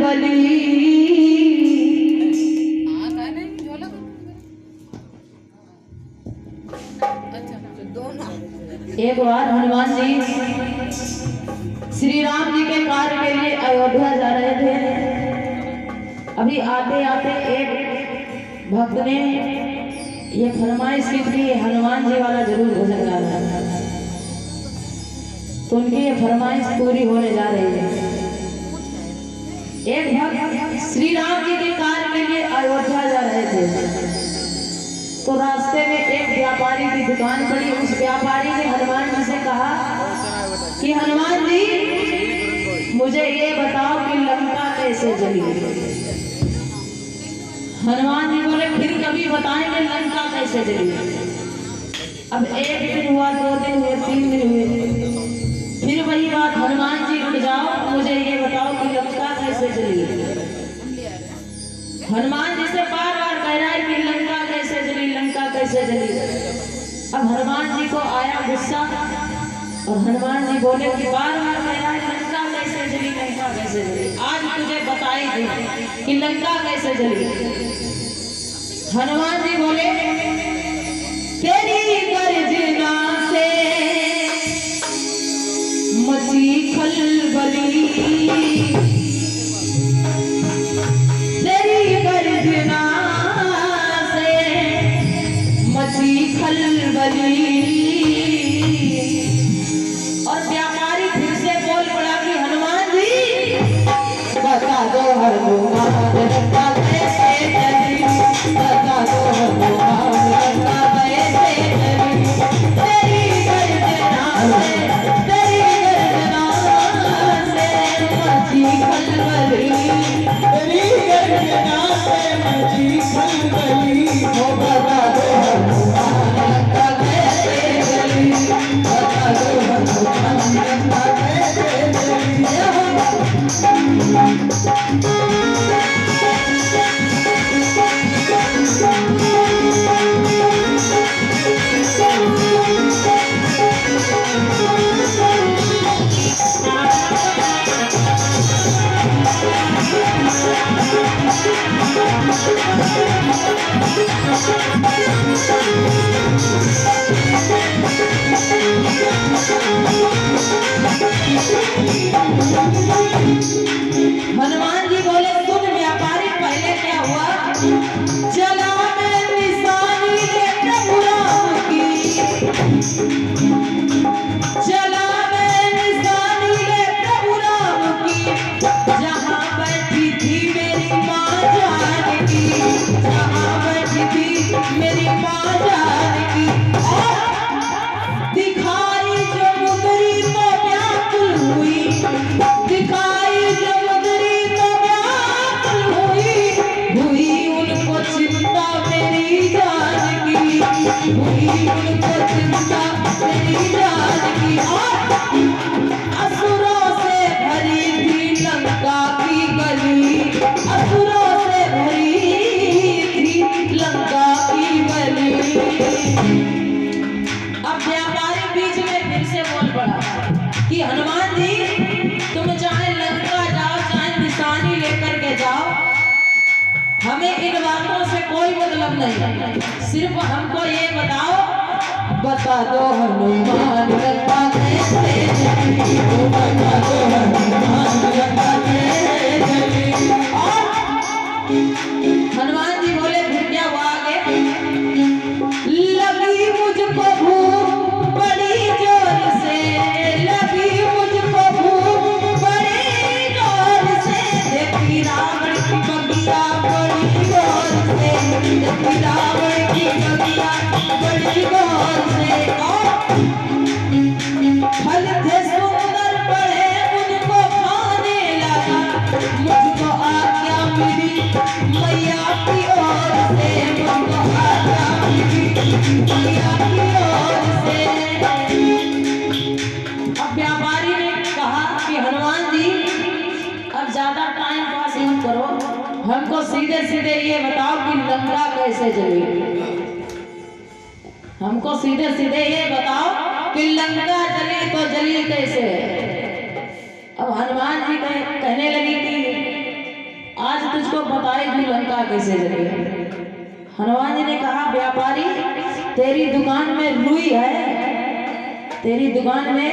बली। एक बार हनुमान जी श्री राम जी के कार्य के लिए अयोध्या जा रहे थे। अभी आते आते एक भक्त ने ये फरमाइश की थी हनुमान जी वाला जरूर भजन गाना, तो उनकी ये फरमाइश पूरी होने जा रही है। एक भक्त श्री राम जी के कार्य के लिए अयोध्या जा रहे थे, तो रास्ते में एक व्यापारी की दुकान पड़ी। उस व्यापारी ने हनुमान जी से कहा कि हनुमान जी मुझे ये बताओ कि लंका कैसे जली। हनुमान जी बोले फिर कभी बताएंगे लंका कैसे जली। अब एक दिन हुआ, 2 दिन हुए, 3 दिन हुए, फिर वही बात, हनुमान जी रुक जाओ मुझे ये बताओ कि लंका कैसे जली। हनुमान जी से बार बार कह रहा है कि लंका कैसे जली, लंका कैसे जली। अब हनुमान जी को आया गुस्सा और हनुमान जी बोले कि बार बार कह रहा है लंका कैसे जली, लंका कैसे जली, आज तुझे बताई दूं कि लंका कैसे जली। हनुमान जी बोले तेरी गर्जना से मची खलबली, तेरी गर्जना से मची खलबली। और व्यापारी फिर से बोल पड़ा कि हनुमान जी बता दो हनुमान लंका कैसे जली, बता दो हनुमान लंका कैसे जली। तेरी गर्जना से, तेरी गर्जना से मची खलबली, तेरी गर्जना से मची खलबली। ओ बता दो हनुमान लंका कैसे जली, बता दो हनुमान लंका कैसे जली। हनुमान जी बोले सुन व्यापारी, पहले क्या हुआ, चला मैं निशानी ले प्रभु राम की, चला मैं निशानी ले प्रभु राम की, जहाँ बैठी थी मेरी माँ जानकी, जहाँ बैठी थी मेरी माँ जानकी। दिखाई जो मुदरी तो व्याकुल हुई, दिखाई जो मुदरी तो व्याकुल हुई, हुई उनको चिंता मेरी जानकी, हुई उनको चिंता मेरी जानकी। और असुरों से भरी थी लंका की गली, असुरों से भरी थी लंका की गली। अब व्यापारी बीच में फिर से बोल पड़ा कि हनुमान जी तुम चाहे लंका जाओ, चाहे निशानी लेकर के जाओ, हमें इन बातों से कोई मतलब नहीं, सिर्फ हमको ये बताओ, बता दो हनुमान लंका कैसे जली, बता दो हनुमान लंका कैसे जली। और हनुमान जी बोले फिर क्या हुआ आगे, लगी मुझको भूख बड़ी जोर से, लगी मुझको भूख बड़ी जोर से, देखी रावण की बगिया बड़ी गौर से, देखी रावण की बगिया बड़ी गौर से। फल थे सुंदर बड़े मुझको खाने लगा, मुझको आज्ञा मिली मैया की ओर से, मुझको आज्ञा मिली मैया की ओर से। अब व्यापारी ने कहा कि हनुमान जी अब ज्यादा टाइम पास मत करो, हमको सीधे सीधे ये बताओ कि लंका कैसे जली, हमको सीधे सीधे ये बताओ कि लंका जली तो जली कैसे। अब हनुमान जी कहने लगी कि तुझको बताए कि लंका कैसे जली। हनुमान जी ने कहा व्यापारी तेरी दुकान में रुई है, तेरी दुकान में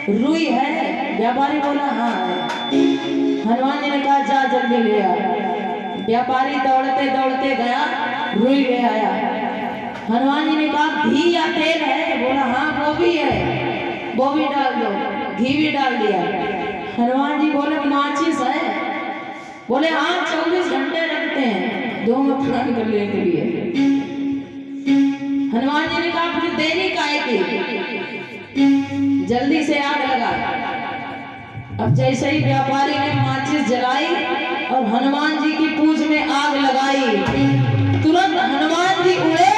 रुई है। व्यापारी बोला हाँ है। हनुमान जी ने कहा जा जल्दी ले आ। व्यापारी दौड़ते दौड़ते गया, रुई ले आया। हनुमान जी ने कहा घी या तेल है? बोला हाँ वो भी है, वो भी डाल दो। घी भी डाल दिया। हनुमान जी बोले माचिस है? बोले हाँ 24 घंटे रखते हैं 2 में पूरा करने के लिए। हनुमान जी ने कहा फिर देरी काहे की, जल्दी से आग लगा। अब जैसे ही व्यापारी ने माचिस जलाई और हनुमान जी की पूंछ में आग लगाई, तुरंत हनुमान जी उड़े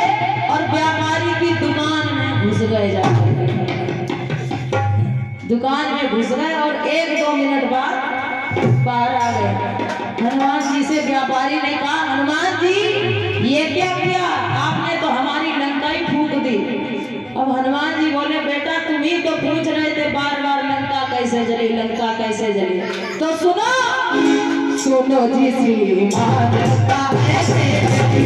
और व्यापारी की दुकान में घुस गए। जाकर दुकान में घुस गए और 1-2 मिनट बाद बाहर आ गए। हनुमान जी से व्यापारी ने कहा हनुमान जी ये क्या किया आपने, तो हमारी लंका ही फूंक दी। अब हनुमान जी बोले बेटा तुम ही तो पूछ रहे थे बार बार लंका कैसे जली, लंका कैसे जली। तो सुनो सुनो जी श्री लंका ऐसे जली,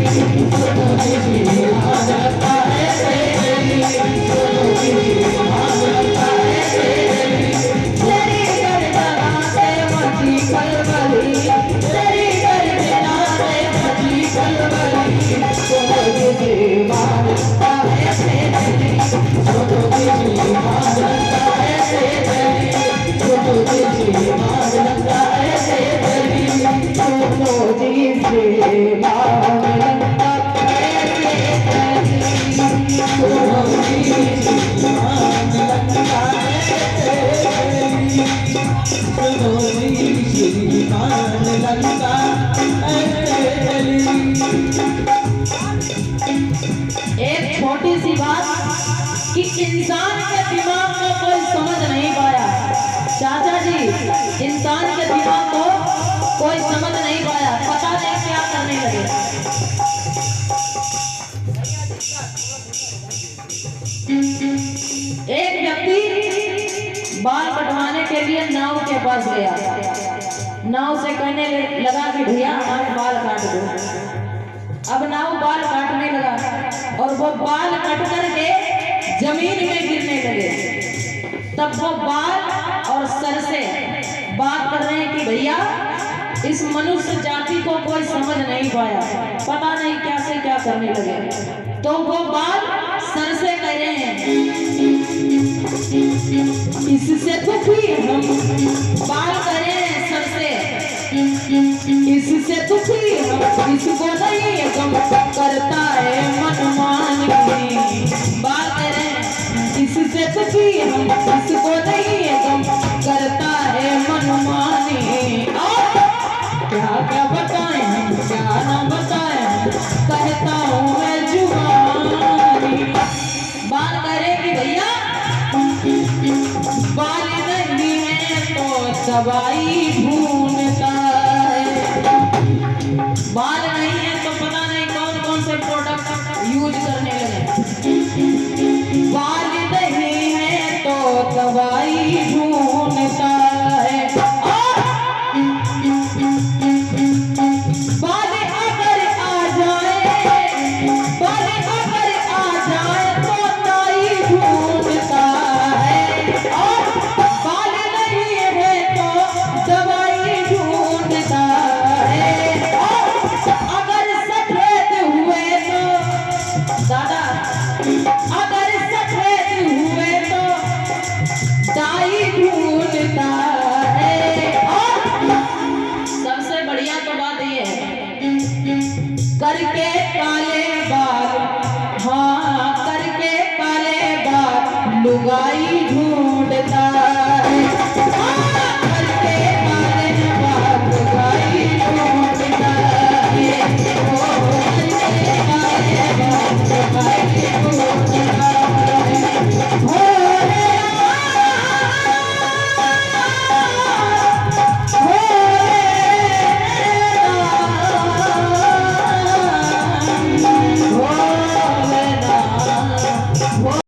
सुनो जी श्री लंका ऐसे जली, सुनो जी श्री लंका ऐसे जली। तेरी गर्दना से मची कलबली, तेरी गर्दना से मची कलबली, सुनो जी श्री लंका ऐसे जली, सुनो जी श्री लंका ऐसे जली, सुनो जी श्री लंका ऐसे जली, सुनो जी श्री लंका ऐसे जली, सुनो जी श्री लंका ऐसे जली, सुनो जी श्री लंका ऐसे जली। एक छोटी सी बात कि इंसान के दिमाग को कोई समझ नहीं पाया। चाचा जी इंसान के दिमाग को कोई समझ नहीं पाया, पता नहीं क्या करने लगे। एक व्यक्ति बाल कटवाने के लिए नाव के पास गया। नाव से कहने लगा कि भैया हमारे बाल काट दो। अब नाव बाल काटने लगा और वो बाल कट करके जमीन में गिरने लगे। तब वो बाल और सर से बात कर रहे हैं कि भैया इस मनुष्य जाति को कोई समझ नहीं पाया, पता नहीं क्या से क्या करने लगे। तो वो बाल सर से कह रहे हैं इससे दुखी हम, बाल कह रहे हैं सर से इससे दुखी हम, इसको नहीं गम करता है मनमानी। बाल कह रहे हैं इससे दुखी हम, इसको नहीं गम करता है मनमानी। क्या क्या बताएं हम, क्या ना बताएं, कहता हूँ मैं जुबानी। बाल करे कि भैया बाल नहीं है तो दवाई ढूंढता है, बाल नहीं है तो पता नहीं कौन कौन से प्रोडक्ट यूज करने लगे। बाल नहीं है तो दवाई ढूंढता है।